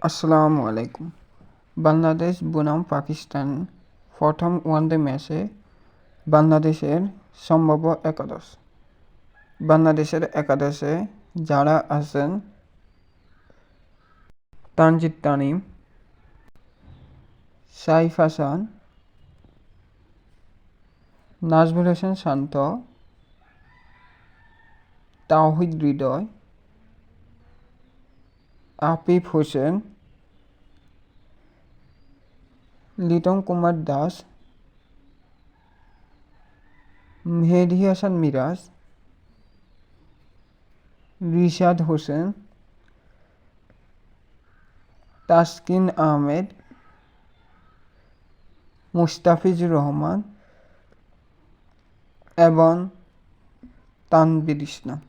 আসসালামু আলাইকুম। বাংলাদেশ বনাম পাকিস্তান প্রথম ওয়ানডে ম্যাচে বাংলাদেশের সম্ভাব্য একাদশ। বাংলাদেশের একাদশে যারা আছেন: তানজিদ তামিম, সাইফ হাসান, নাজমুল হোসেন শান্ত, তাওহিদ হৃদয়, আফিফ হোসেন, লিটন কুমার দাস, মেহেদী হাসান মিরাজ, রিশাদ হোসেন, তাসকিন আহমেদ, মুস্তাফিজুর রহমান এবং তানভীর ইসলাম।